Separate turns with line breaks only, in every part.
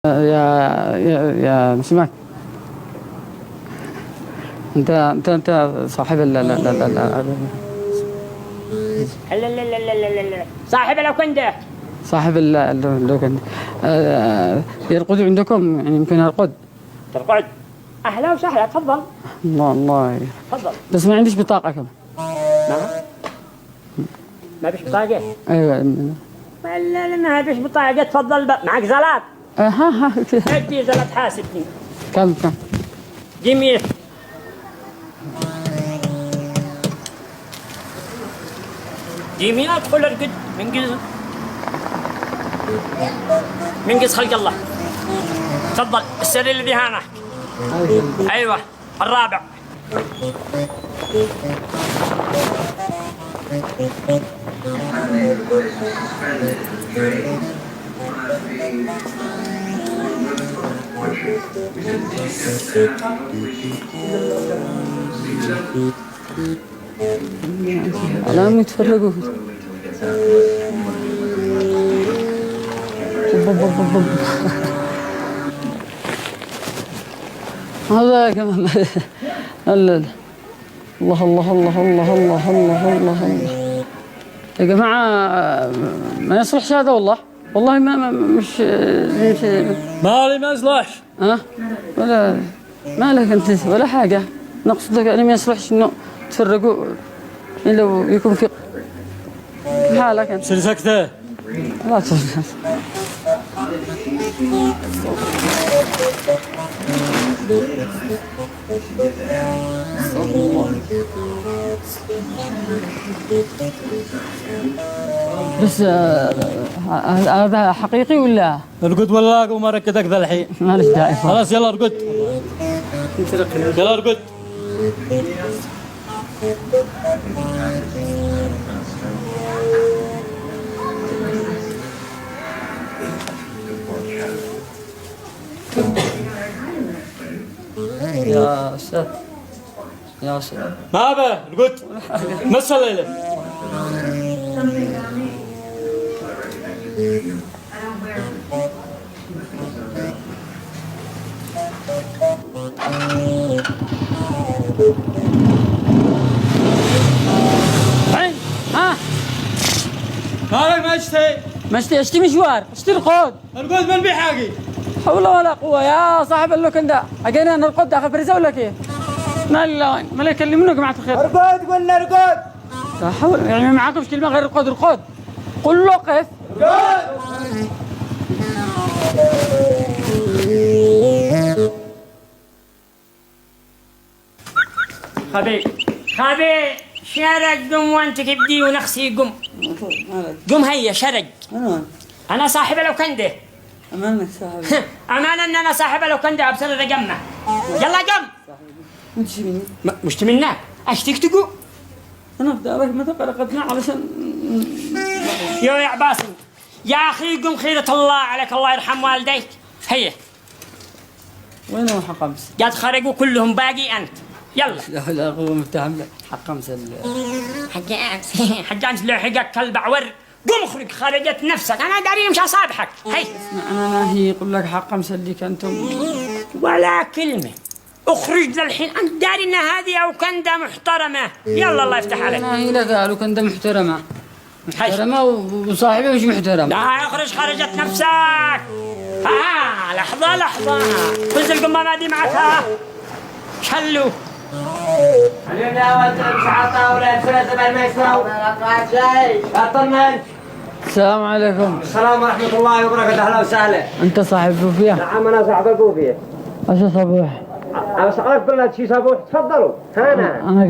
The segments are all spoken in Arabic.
يا سمعت. انت صاحب لا لا لا لا لا
لا صاحب الأوكندة.
صاحب اللوكند. يرقد عندكم يعني يمكن يرقد.
ترقد. أهلا وسهلا تفضل.
الله
تفضل.
بس ما عنديش بطاقة كم.
ما بيش بطاقة.
ايوه
لا ما بيش بطاقة تفضل معك زلات.
ها
ادي زلات حاسبني.
كم
جميل. جميل ادخل ارقد من قز خلق الله. تفضل السرير اللي هنا. ايوه الرابع.
علام يتفرقوا. هذا كمان الله الله الله الله الله الله الله الله يا جماعة، ما يصلحش هذا والله ما مش
مالي ما يصلحش.
ولا مالك انت ولا حاجة. نقصدك يعني ما يصلحش انه تفرقوا لو يكون في حالك انت.
سير سكتة.
لا تفرق. بس هذا حقيقي ولا؟
ارقد ولا وما ركدك ذا الحين.
مالش داعي.
خلاص يلا ارقد. يلا ارقد.
يا أستاذ يا أستاذ
ما به ارقد. مس الليلة.
عين
مالك ما
اشتي مشوار اشتي رقود.
ارقد من بحاجي.
حول ولا قوة يا صاحب اللوكندا. أجينا نرقد داخل فريزة ولا كيف؟ ما لا ما يكلمونا يا جماعة الخير.
ارقد قلنا ارقد.
لا حول يعني ما معاكمش كلمة غير رقود. قل له قف.
خبي شرق قم وانت تبدي ونخسي قم هيا شرق. أنا صاحب الأوكندة.
أمانك صاحب.
أمانة أن أنا صاحب الأوكندة أبصر رقمنا. يلا قم.
مش مني.
مش منك. أشتيك تقو.
أنا بدأ ما تقرقتنا علشان
يا عباسي يا أخي قم خيرة الله عليك، الله يرحم والديك. هيا.
وين هو حقمس؟
قد خرجوا كلهم باقي أنت. يلا.
لا هو متهم حقمس
حقمس لو حقك كلب عور. قم اخرج خرجت نفسك. أنا داري مش أصابحك. هي.
أنا ما هي يقول لك حقمس اللي كنتم
ولا كلمة. اخرج للحين. أنت داري إن هذه أوكندة محترمة. يلا الله يفتح عليك.
ما هي لا قالوا كندا محترمة وصاحبي مش محترم.
لا اخرج خرجت نفسك. لحظة خذ القمامة دي معك. شلو
اليوم يا ولد مش عطا ولا الفلوس قبل ما يسمعوا اطمن.
السلام عليكم.
السلام ورحمة الله وبركاته. أهلا وسهلا.
أنت صاحب صوفيا؟
نعم أنا صاحب الكوفية.
أيش صبوح؟
أنا سألت بلد شي صبوح. تفضلوا.
أنا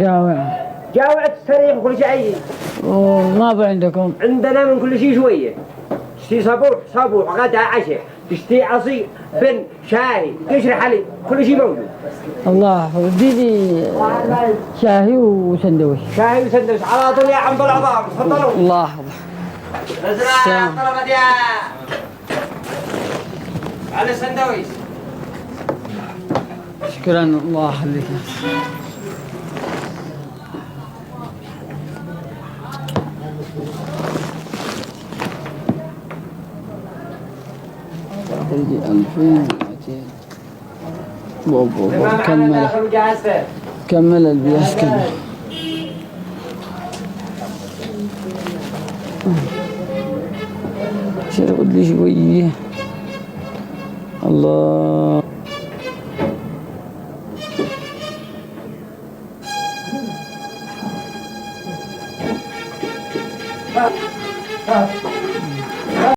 جاوع تستريح وكل شيء عيي.
وما بي عندكم؟
عندنا من كل شيء شوية. تشتي صبوح غدا عشاء. تشتي عصير بن شاي قشر حليب كل شيء موجود.
الله وديني شاهي وسندويش.
شاي وسندويش على طول يا عم بالعظام. تفضلوا.
الله
نزرع طلبت يا على السندويش.
شكرا الله يخليك. تجي 2200. بابا كمل البياس كمل. شرب لي شوية. الله
ها